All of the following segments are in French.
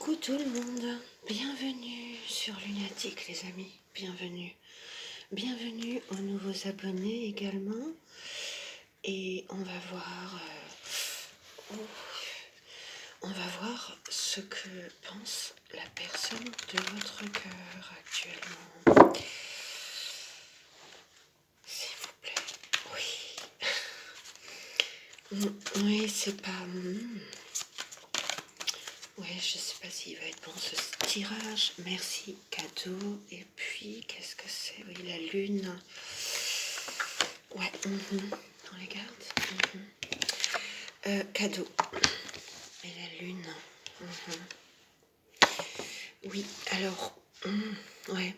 Coucou tout le monde, bienvenue sur Lunatique les amis, bienvenue. Bienvenue aux nouveaux abonnés également. Et on va voir, ce que pense la personne de votre cœur actuellement. S'il vous plaît, oui. Oui, c'est pas... Ouais, je sais pas s'il va être bon ce tirage. Merci, cadeau. Et puis, qu'est-ce que c'est? Oui, la lune. Ouais, on les garde. Cadeau. Et la lune. Oui, alors, ouais.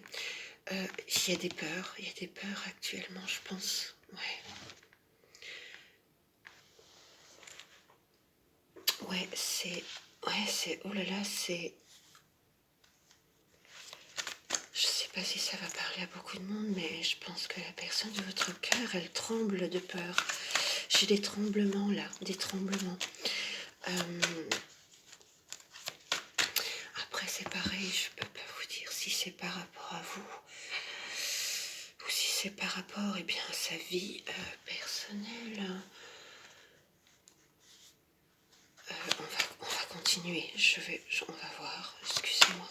Il y a des peurs. Il y a des peurs actuellement, je pense. Ouais. Ouais, c'est... Ouais, c'est... Oh là là, c'est... Je sais pas si ça va parler à beaucoup de monde, mais je pense que la personne de votre cœur, elle tremble de peur. J'ai des tremblements là, des tremblements. Après, c'est pareil, je peux pas vous dire si c'est par rapport à vous ou si c'est par rapport à sa vie personnelle. On va continuer. On va voir. Excusez-moi,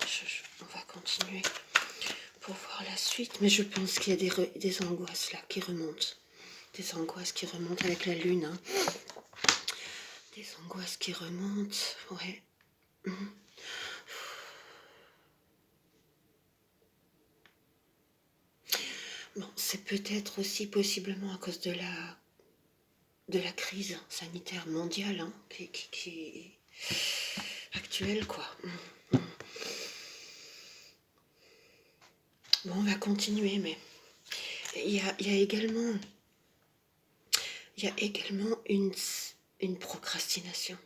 on va continuer pour voir la suite. Mais je pense qu'il y a des angoisses là qui remontent. Des angoisses qui remontent avec la lune. Hein. Des angoisses qui remontent. Ouais. Bon, c'est peut-être aussi possiblement à cause de la crise sanitaire mondiale hein, qui actuelle, quoi. Bon, on va continuer, mais il y a également une procrastination.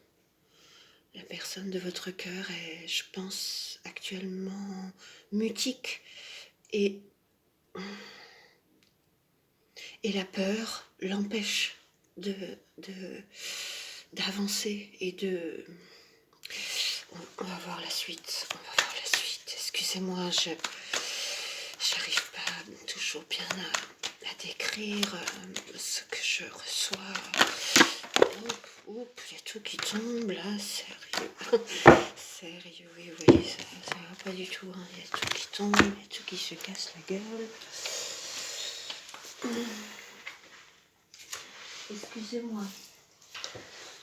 La personne de votre cœur est, je pense, actuellement mutique et la peur l'empêche d'avancer et de... On va voir la suite. On va voir la suite. Excusez-moi, j'arrive pas toujours bien à décrire ce que je reçois. Il y a tout qui tombe là, sérieux. Sérieux, oui, vous voyez, ça va pas du tout. Hein. Il y a tout qui tombe, il y a tout qui se casse la gueule. Excusez-moi.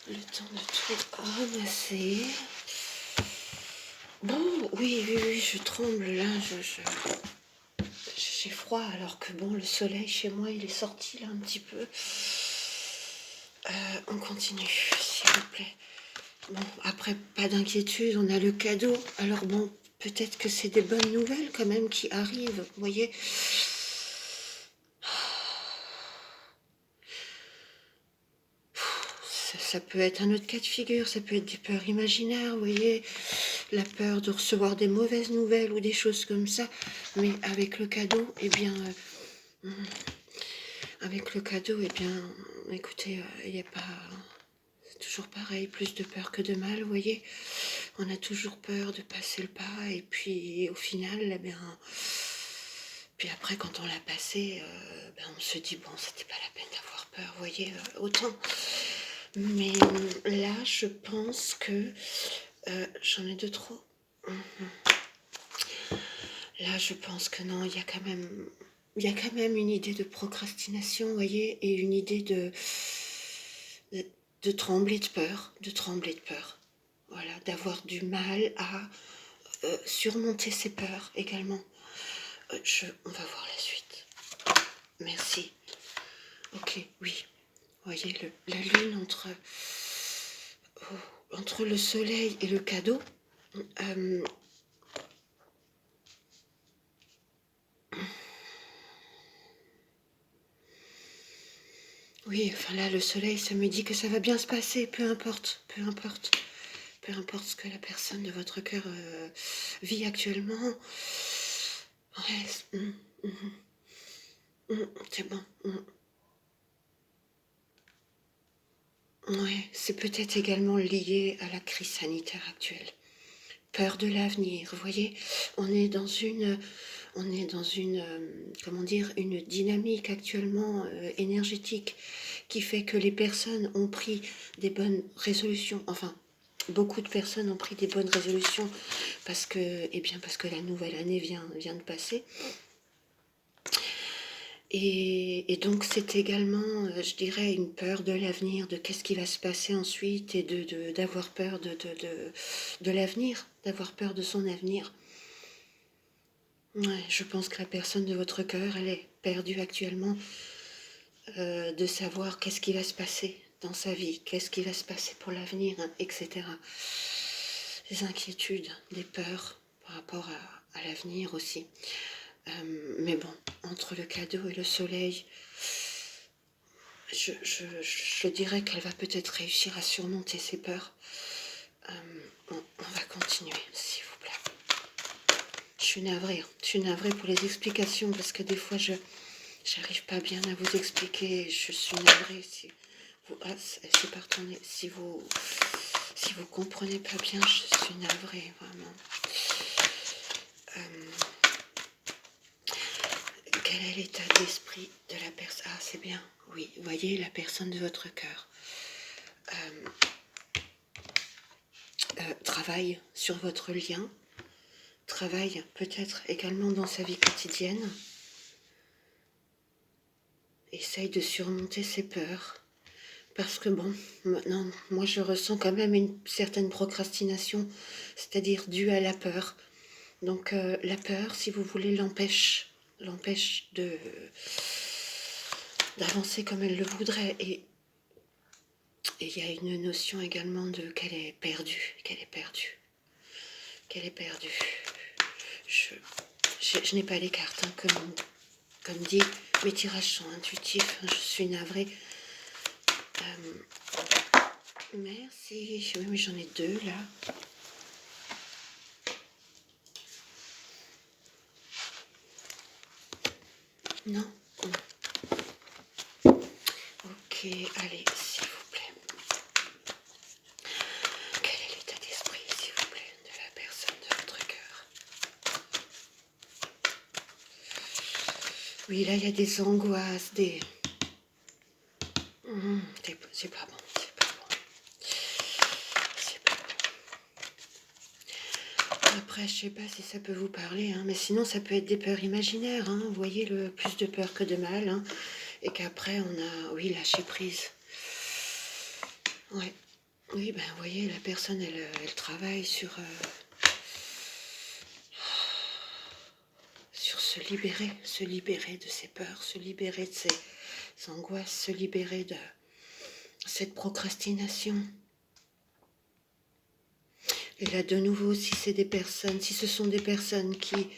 Le temps de tout ramasser. Bon, oui, je tremble là, j'ai froid alors que bon, le soleil chez moi, il est sorti là un petit peu. On continue, s'il vous plaît. Bon, après, pas d'inquiétude, on a le cadeau. Alors bon, peut-être que c'est des bonnes nouvelles quand même qui arrivent, vous voyez. Ça peut être un autre cas de figure, ça peut être des peurs imaginaires, vous voyez, la peur de recevoir des mauvaises nouvelles ou des choses comme ça, mais avec le cadeau, écoutez, il n'y a pas... C'est toujours pareil, plus de peur que de mal, vous voyez. On a toujours peur de passer le pas, et puis au final, puis après, quand on l'a passé, on se dit, bon, c'était pas la peine d'avoir peur, vous voyez, autant... Mais là, je pense que j'en ai de trop. Là, je pense que non, il y a quand même une idée de procrastination, vous voyez, et une idée de trembler de peur, Voilà, d'avoir du mal à surmonter ses peurs également. On va voir la suite. Merci. Ok, oui. Vous voyez, la lune entre le soleil et le cadeau. Oui, enfin là, le soleil, ça me dit que ça va bien se passer, peu importe ce que la personne de votre cœur vit actuellement. Ouais, c'est bon. Ouais, c'est peut-être également lié à la crise sanitaire actuelle. peur de l'avenir. Vous voyez, on est dans une, comment dire, une dynamique actuellement énergétique qui fait que les personnes ont pris des bonnes résolutions. Enfin, beaucoup de personnes ont pris des bonnes résolutions parce que, eh bien, parce que la nouvelle année vient de passer. Et donc c'est également, je dirais, une peur de l'avenir, de qu'est-ce qui va se passer ensuite et d'avoir peur de l'avenir, d'avoir peur de son avenir. Ouais, je pense que la personne de votre cœur, elle est perdue actuellement de savoir qu'est-ce qui va se passer dans sa vie, qu'est-ce qui va se passer pour l'avenir, hein, etc. Des inquiétudes, des peurs par rapport à l'avenir aussi. Mais bon, entre le cadeau et le soleil, je dirais qu'elle va peut-être réussir à surmonter ses peurs. On va continuer, s'il vous plaît. Je suis navrée pour les explications parce que des fois j'arrive pas bien à vous expliquer. Je suis navrée si vous, c'est pas retourné. Si vous comprenez pas bien, je suis navrée vraiment. Quel est l'état d'esprit de la personne? Ah, c'est bien. Oui, voyez la personne de votre cœur. Travaille sur votre lien, travaille peut-être également dans sa vie quotidienne, essaye de surmonter ses peurs, parce que bon, maintenant, moi je ressens quand même une certaine procrastination, c'est-à-dire due à la peur. Donc la peur, si vous voulez, l'empêche d'avancer comme elle le voudrait. Et il y a une notion également de qu'elle est perdue. Je n'ai pas les cartes, hein, comme dit, mes tirages sont intuitifs, hein, je suis navrée. Merci, oui, mais j'en ai deux là. Non. Ok, allez, s'il vous plaît. Quel est l'état d'esprit, s'il vous plaît, de la personne de votre cœur? Oui, là, il y a des angoisses, c'est pas bon, c'est pas bon. C'est pas bon. Après, je sais pas si ça peut vous parler, hein, mais sinon, ça peut être des peurs imaginaires, hein. Vous voyez, le plus de peur que de mal, hein, et qu'après, on a, oui, lâché prise. Ouais. Oui, ben, vous voyez, la personne, elle travaille sur se libérer de ses peurs, se libérer de ses angoisses, se libérer de cette procrastination. Et là, de nouveau, si ce sont des personnes qui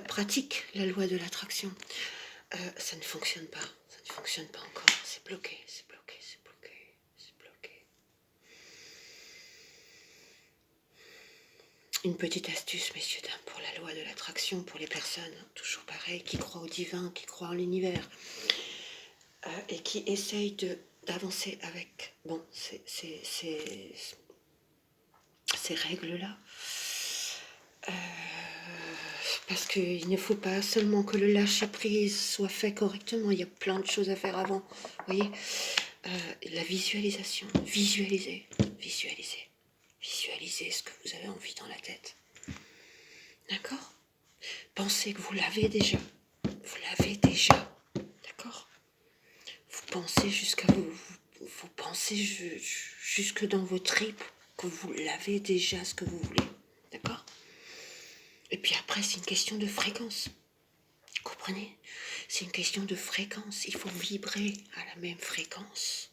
pratiquent la loi de l'attraction, ça ne fonctionne pas. Ça ne fonctionne pas encore. C'est bloqué, c'est bloqué, c'est bloqué, c'est bloqué. Une petite astuce, messieurs, dames, pour la loi de l'attraction, pour les personnes, toujours pareil, qui croient au divin, qui croient en l'univers, et qui essayent d'avancer avec, bon, ces règles-là. Parce qu'il ne faut pas seulement que le lâcher-prise soit fait correctement, il y a plein de choses à faire avant. Vous voyez, la visualisation, visualiser ce que vous avez envie dans la tête. D'accord? Pensez que vous l'avez déjà. D'accord? Vous pensez vous pensez jusque dans vos tripes que vous l'avez déjà, ce que vous voulez. D'accord? Et puis après, c'est une question de fréquence. Comprenez? C'est une question de fréquence. Il faut vibrer à la même fréquence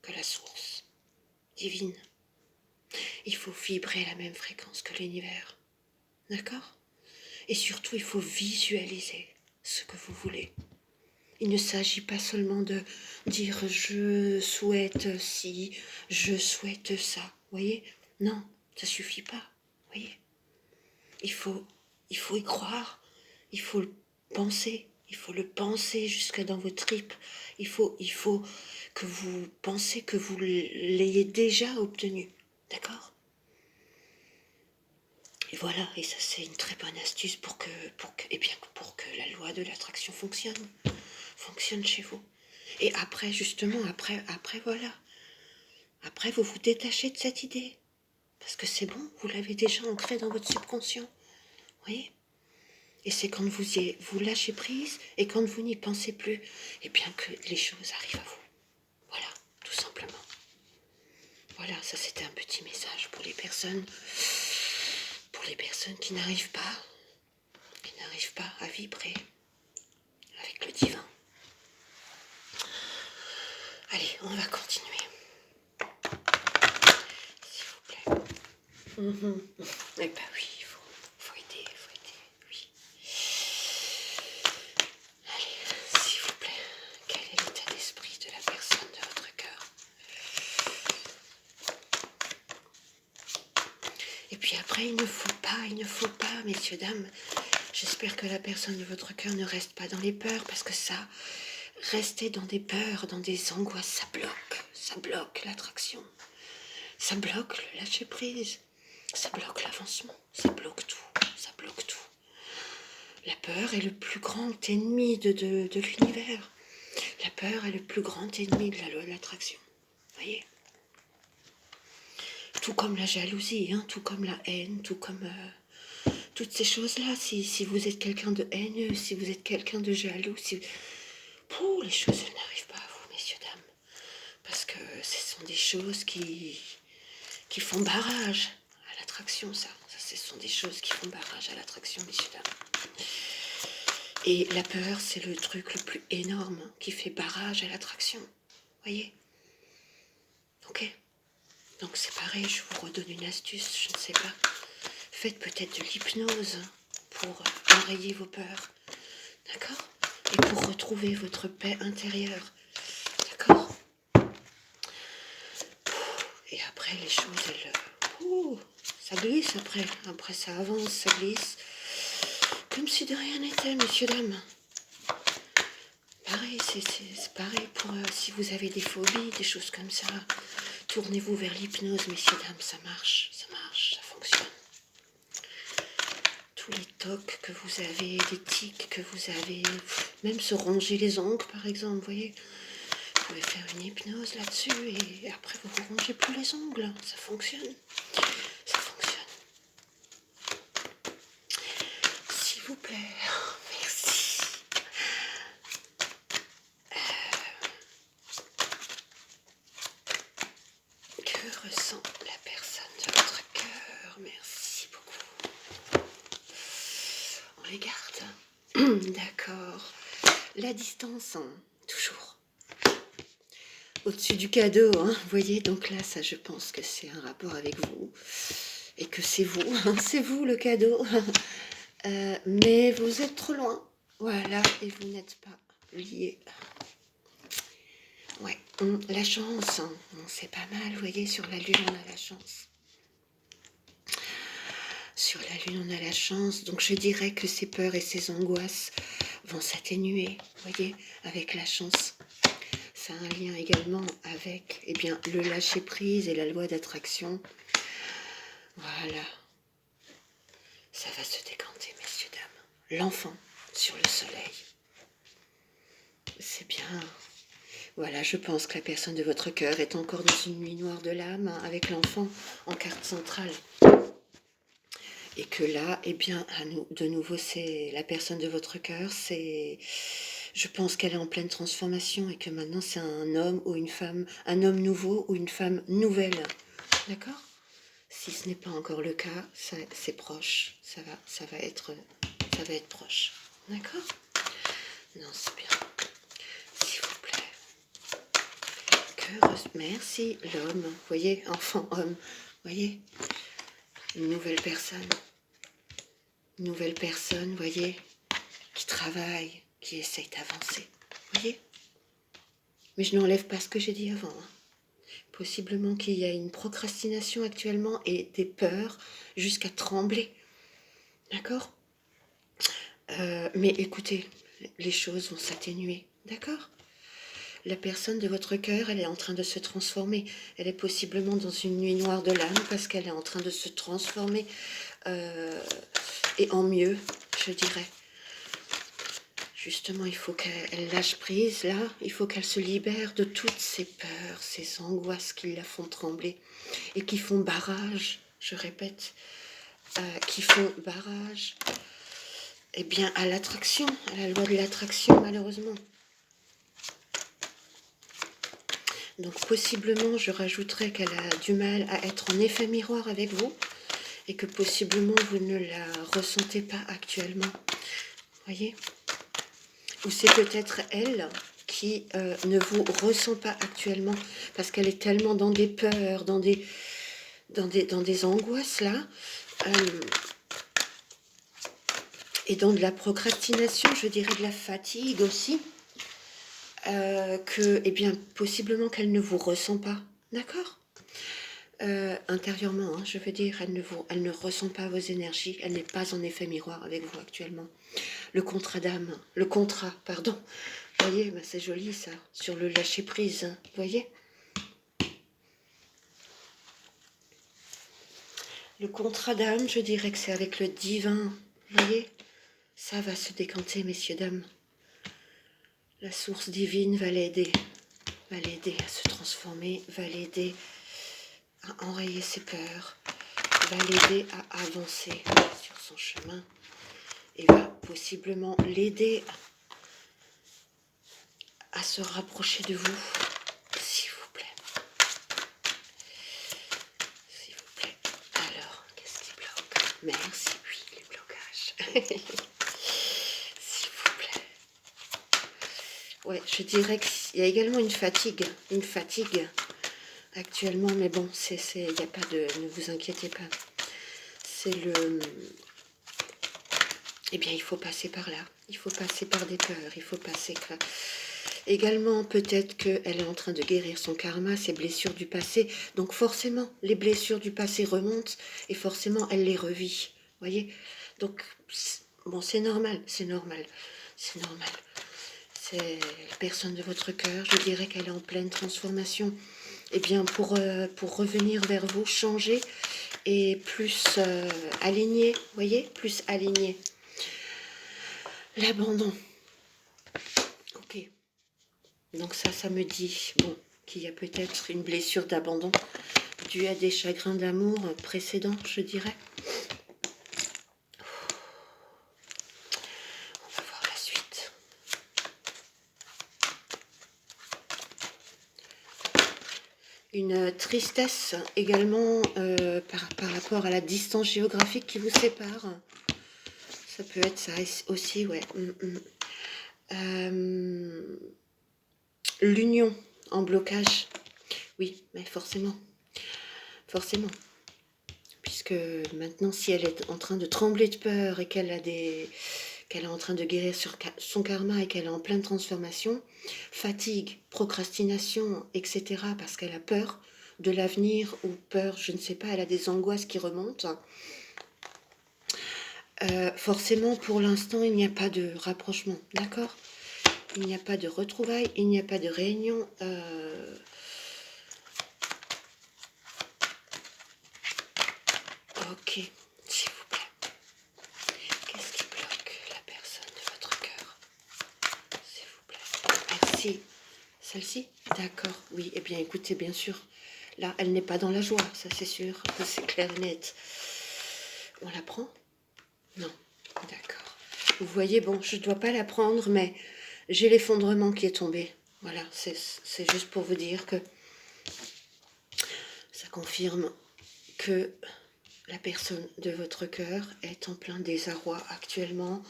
que la source divine. Il faut vibrer à la même fréquence que l'univers. D'accord? Et surtout, il faut visualiser ce que vous voulez. Il ne s'agit pas seulement de dire je souhaite ci, je souhaite ça. Vous voyez? Non, ça suffit pas. Vous voyez? Il faut y croire, il faut le penser, jusque dans vos tripes. Il faut que vous pensez que vous l'ayez déjà obtenu. D'accord? Et voilà, et ça c'est une très bonne astuce pour que la loi de l'attraction fonctionne chez vous. Et après, justement, après voilà, après vous vous détachez de cette idée. Parce que c'est bon, vous l'avez déjà ancré dans votre subconscient. Vous voyez? Et c'est quand vous lâchez prise et quand vous n'y pensez plus, et bien que les choses arrivent à vous. Voilà, tout simplement. Voilà, ça c'était un petit message pour les personnes qui n'arrivent pas à vibrer avec le divin. Allez, on va continuer, s'il vous plaît. Eh ben oui, il faut aider, oui. Allez, s'il vous plaît, quel est l'état d'esprit de la personne de votre cœur? Et puis après, il ne faut pas, messieurs, dames, j'espère que la personne de votre cœur ne reste pas dans les peurs, parce que ça, rester dans des peurs, dans des angoisses, ça bloque l'attraction, ça bloque le lâcher prise, ça bloque l'avancement, ça bloque tout. La peur est le plus grand ennemi de l'univers. La peur est le plus grand ennemi de la loi de l'attraction. Voyez? Tout comme la jalousie, hein, tout comme la haine, tout comme toutes ces choses-là. Si vous êtes quelqu'un de haineux, si vous êtes quelqu'un de jaloux, les choses elles n'arrivent pas à vous, messieurs, dames. Parce que ce sont des choses qui font barrage à l'attraction, ça. Ce sont des choses qui font barrage à l'attraction, messieurs, dames. Et la peur, c'est le truc le plus énorme qui fait barrage à l'attraction. Voyez? Ok? Donc c'est pareil, je vous redonne une astuce, je ne sais pas. Faites peut-être de l'hypnose pour enrayer vos peurs. D'accord? Et pour retrouver votre paix intérieure. D'accord? Et après, les choses, ça glisse après. Après, ça avance, ça glisse. Comme si de rien n'était, messieurs, dames. Pareil, c'est pareil pour si vous avez des phobies, des choses comme ça. Tournez-vous vers l'hypnose, messieurs, dames, ça marche, ça fonctionne. Tous les tocs que vous avez, des tics que vous avez, même se ronger les ongles, par exemple, vous voyez. Vous pouvez faire une hypnose là-dessus et après vous ne rongez plus les ongles. Ça fonctionne. Ça fonctionne. S'il vous plaît. Merci. Que ressent la personne de votre cœur? Merci beaucoup. On les garde. D'accord. La distance, hein, toujours. Au-dessus du cadeau, hein, vous voyez, donc là, ça, je pense que c'est un rapport avec vous, et que c'est vous, hein, c'est vous le cadeau, mais vous êtes trop loin, voilà, et vous n'êtes pas liés. Ouais, la chance, hein, c'est pas mal, vous voyez, sur la lune, on a la chance. Sur la lune, on a la chance, donc je dirais que ces peurs et ces angoisses vont s'atténuer, vous voyez, avec la chance. Ça a un lien également avec le lâcher-prise et la loi d'attraction. Voilà. Ça va se décanter, messieurs, dames. L'enfant sur le soleil. C'est bien. Voilà, je pense que la personne de votre cœur est encore dans une nuit noire de l'âme, hein, avec l'enfant en carte centrale. Et que là, de nouveau, c'est la personne de votre cœur, je pense qu'elle est en pleine transformation et que maintenant c'est un homme ou une femme, un homme nouveau ou une femme nouvelle. D'accord? Si ce n'est pas encore le cas, c'est proche. Ça va être proche. D'accord? Non, c'est bien. S'il vous plaît. Merci, l'homme. Vous voyez, enfant, homme. Vous voyez? Une nouvelle personne. Une nouvelle personne, vous voyez, qui travaille, qui essaye d'avancer. Vous voyez? Mais je n'enlève pas ce que j'ai dit avant. Hein. Possiblement qu'il y a une procrastination actuellement et des peurs jusqu'à trembler. D'accord? Mais écoutez, les choses vont s'atténuer. D'accord? la personne de votre cœur, elle est en train de se transformer. Elle est possiblement dans une nuit noire de l'âme parce qu'elle est en train de se transformer et en mieux, je dirais. Justement, il faut qu'elle lâche prise, là. Il faut qu'elle se libère de toutes ces peurs, ces angoisses qui la font trembler et qui font barrage, je répète, qui font barrage, eh bien, à l'attraction, à la loi de l'attraction, malheureusement. Donc, possiblement, je rajouterais qu'elle a du mal à être en effet miroir avec vous et que possiblement, vous ne la ressentez pas actuellement. Voyez ? Ou c'est peut-être elle qui ne vous ressent pas actuellement parce qu'elle est tellement dans des peurs, dans des angoisses, là, et dans de la procrastination, je dirais de la fatigue aussi, que, eh bien, possiblement qu'elle ne vous ressent pas, d'accord ? Intérieurement, hein, je veux dire, elle ne ressent pas vos énergies, elle n'est pas en effet miroir avec vous actuellement. Le contrat d'âme, le contrat, pardon, vous voyez, ben c'est joli ça, sur le lâcher-prise, hein, vous voyez ? Le contrat d'âme, je dirais que c'est avec le divin, vous voyez ? Ça va se décanter, messieurs, dames. La source divine va l'aider à se transformer, va l'aider à enrayer ses peurs, va l'aider à avancer sur son chemin et va possiblement l'aider à se rapprocher de vous, s'il vous plaît. S'il vous plaît. Alors, qu'est-ce qui bloque? Merci, oui, les blocages. S'il vous plaît. Ouais, je dirais qu'il y a également une fatigue actuellement, mais bon, il n'y a pas de, ne vous inquiétez pas. C'est le, eh bien, il faut passer par là, il faut passer par des peurs, il faut passer par... Également, peut-être qu'elle est en train de guérir son karma, ses blessures du passé, donc forcément, les blessures du passé remontent, et forcément, elle les revit, voyez. Donc, bon, c'est normal, c'est normal, c'est normal. C'est la personne de votre cœur, je dirais qu'elle est en pleine transformation. Eh bien, pour revenir vers vous, changer et plus aligné, vous voyez, plus aligné. L'abandon. Ok. Donc ça me dit, bon, qu'il y a peut-être une blessure d'abandon due à des chagrins d'amour précédents, je dirais. On va voir la suite. Une tristesse également par rapport à la distance géographique qui vous sépare. Ça peut être ça aussi, ouais. L'union en blocage. Oui, mais forcément. Forcément. Puisque maintenant, si elle est en train de trembler de peur et qu'elle est en train de guérir sur son karma et qu'elle est en pleine transformation, fatigue, procrastination, etc., parce qu'elle a peur de l'avenir ou peur, je ne sais pas, elle a des angoisses qui remontent. Forcément, pour l'instant, il n'y a pas de rapprochement, d'accord ? Il n'y a pas de retrouvailles, il n'y a pas de réunion. Ok, s'il vous plaît. Qu'est-ce qui bloque la personne de votre cœur? S'il vous plaît. Merci. Celle-ci? D'accord. Oui, eh bien, écoutez, bien sûr. Là, elle n'est pas dans la joie, ça c'est sûr. C'est clair et net. On la prend? Non. D'accord. Vous voyez, bon, je ne dois pas la prendre, mais j'ai l'effondrement qui est tombé. Voilà, c'est juste pour vous dire que ça confirme que la personne de votre cœur est en plein désarroi actuellement.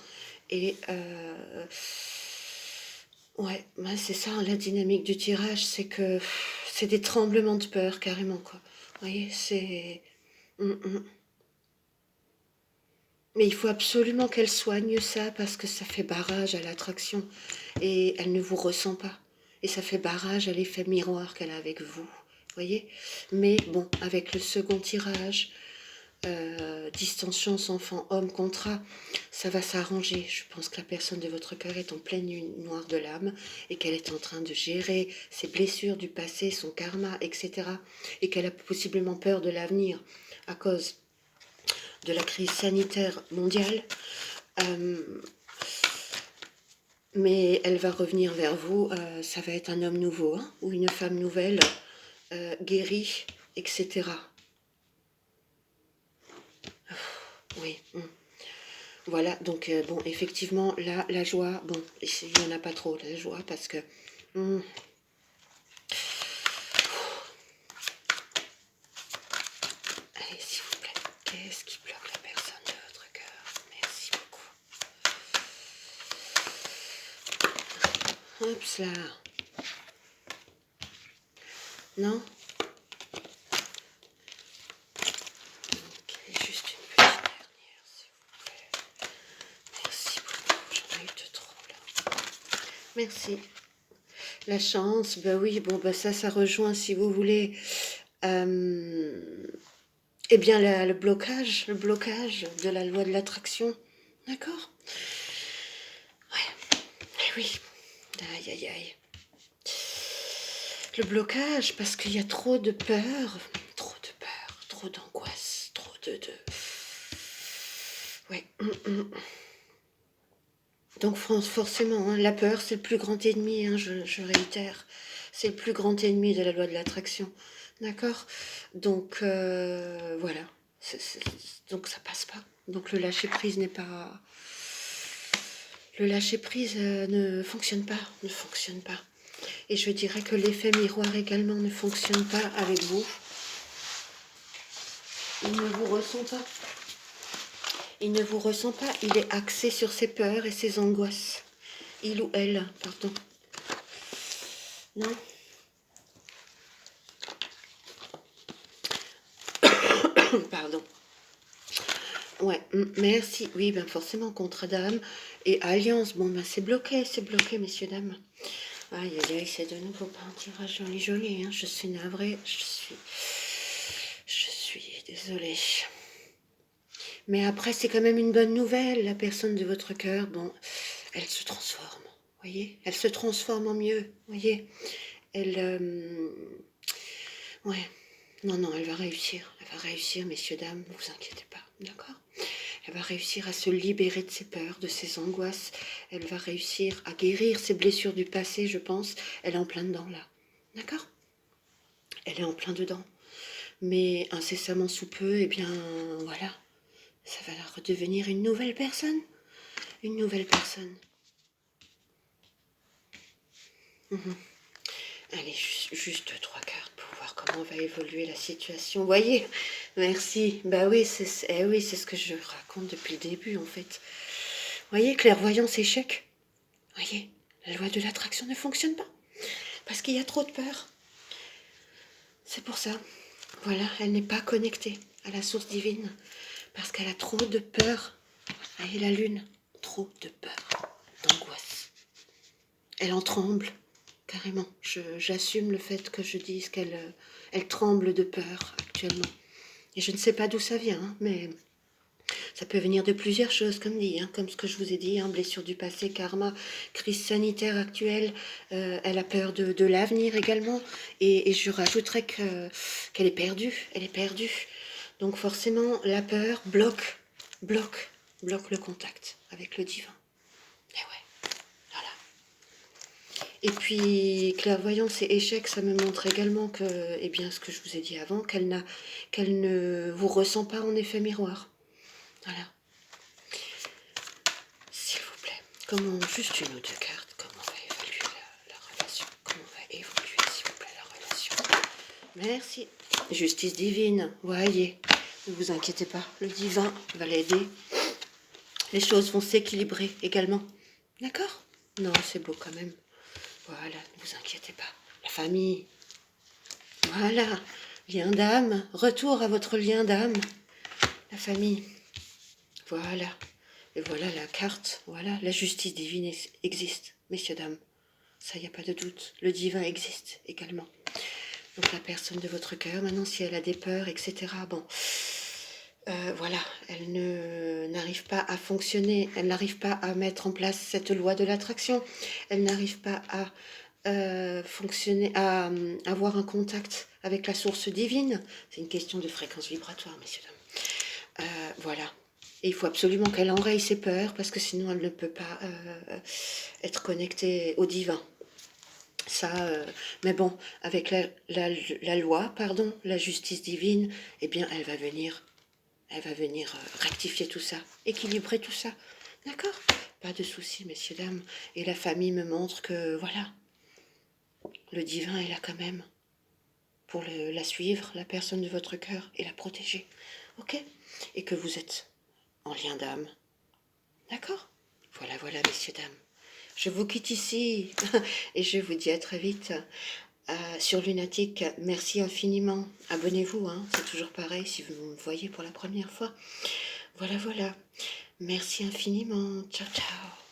Et ouais, bah c'est ça, la dynamique du tirage, c'est que c'est des tremblements de peur carrément, quoi. Vous voyez, c'est... Mais il faut absolument qu'elle soigne ça parce que ça fait barrage à l'attraction et elle ne vous ressent pas. Et ça fait barrage à l'effet miroir qu'elle a avec vous. Voyez. Mais bon, avec le second tirage, distension sans homme contrat, ça va s'arranger. Je pense que la personne de votre cœur est en pleine nuit noire de l'âme et qu'elle est en train de gérer ses blessures du passé, son karma, etc. Et qu'elle a possiblement peur de l'avenir à cause de la crise sanitaire mondiale. Mais elle va revenir vers vous, ça va être un homme nouveau, hein, ou une femme nouvelle, guérie, etc. Oui. Voilà, donc bon, effectivement, là, la joie, bon, il n'y en a pas trop, la joie, parce que... Allez, s'il vous plaît, qu'est-ce qui bloque la personne de votre cœur? Merci beaucoup. Hop là. Non? Ok, juste une petite dernière, s'il vous plaît. Merci beaucoup, j'en ai eu de trop, là. Merci. La chance, bah oui, bon, bah ça rejoint, si vous voulez, eh bien, le blocage de la loi de l'attraction, d'accord? Ouais, eh oui, aïe, aïe, aïe. Le blocage, parce qu'il y a trop de peur, trop d'angoisse, trop de... Ouais. Donc forcément, hein, la peur, c'est le plus grand ennemi, hein, je réitère. C'est le plus grand ennemi de la loi de l'attraction. D'accord? Donc, voilà. Donc, ça passe pas. Donc, le lâcher-prise n'est pas... Le lâcher-prise ne fonctionne pas. Ne fonctionne pas. Et je dirais que l'effet miroir également ne fonctionne pas avec vous. Il ne vous ressent pas. Il ne vous ressent pas. Il est axé sur ses peurs et ses angoisses. Il ou elle, pardon. Non? Pardon. Ouais, merci. Oui, ben forcément, contrat d'âme et alliance. Bon, ben c'est bloqué, messieurs, dames. Aïe, aïe, aïe, c'est de nouveau pas un tirage joli, joli. Hein. Je suis navrée, je suis désolée. Mais après, c'est quand même une bonne nouvelle. La personne de votre cœur, bon, elle se transforme. Voyez, elle se transforme en mieux. Voyez, elle, ouais. Non, non, elle va réussir. Elle va réussir, messieurs, dames. Ne vous inquiétez pas, d'accord? Elle va réussir à se libérer de ses peurs, de ses angoisses. Elle va réussir à guérir ses blessures du passé, je pense. Elle est en plein dedans, là. D'accord? Elle est en plein dedans. Mais incessamment sous peu, eh bien, voilà. Ça va la redevenir une nouvelle personne. Une nouvelle personne. Allez, juste 3 cartes pour voir comment va évoluer la situation. Vous voyez? Merci. Bah oui, oui, c'est ce que je raconte depuis le début, en fait. Vous voyez, clairvoyance, échec. Vous voyez, la loi de l'attraction ne fonctionne pas. Parce qu'il y a trop de peur. C'est pour ça. Voilà, elle n'est pas connectée à la source divine. Parce qu'elle a trop de peur. Et la lune, trop de peur, d'angoisse. Elle en tremble, carrément. J'assume le fait que je dise qu'elle elle tremble de peur actuellement. Et je ne sais pas d'où ça vient, hein, mais ça peut venir de plusieurs choses, comme dit, hein, comme ce que je vous ai dit, hein, blessure du passé, karma, crise sanitaire actuelle. Elle a peur de l'avenir également. Et je rajouterais qu'elle est perdue. Elle est perdue. Donc forcément, la peur bloque le contact avec le divin. Et ouais, voilà. Et puis, clairvoyance et échec, ça me montre également que, eh bien, ce que je vous ai dit avant, qu'elle ne vous ressent pas en effet miroir. Voilà. S'il vous plaît. Comment, juste une ou 2 cartes, comment va évoluer la relation? Comment va évoluer, s'il vous plaît, la relation? Merci. Justice divine, voyez. Ne vous inquiétez pas, le divin va l'aider. Les choses vont s'équilibrer également. D'accord? Non, c'est beau quand même. Voilà, ne vous inquiétez pas. La famille. Voilà. Lien d'âme. Retour à votre lien d'âme. La famille. Voilà. Et voilà la carte. Voilà, la justice divine existe, messieurs, dames. Ça, il n'y a pas de doute. Le divin existe également. Donc la personne de votre cœur, maintenant, si elle a des peurs, etc. Bon. Voilà, elle n'arrive pas à fonctionner, elle n'arrive pas à mettre en place cette loi de l'attraction, elle n'arrive pas à fonctionner, à avoir un contact avec la source divine. C'est une question de fréquence vibratoire, messieurs, dames. Voilà. Et il faut absolument qu'elle enraye ses peurs, parce que sinon elle ne peut pas être connectée au divin. Ça, mais bon, avec la loi, pardon, la justice divine, eh bien, elle va venir rectifier tout ça, équilibrer tout ça. D'accord? Pas de soucis, messieurs, dames. Et la famille me montre que, voilà, le divin est là quand même pour la suivre, la personne de votre cœur, et la protéger. Ok? Et que vous êtes en lien d'âme. D'accord? Voilà, voilà, messieurs, dames. Je vous quitte ici et je vous dis à très vite sur Lunatique. Merci infiniment. Abonnez-vous, hein, c'est toujours pareil si vous me voyez pour la première fois. Voilà, voilà. Merci infiniment. Ciao, ciao.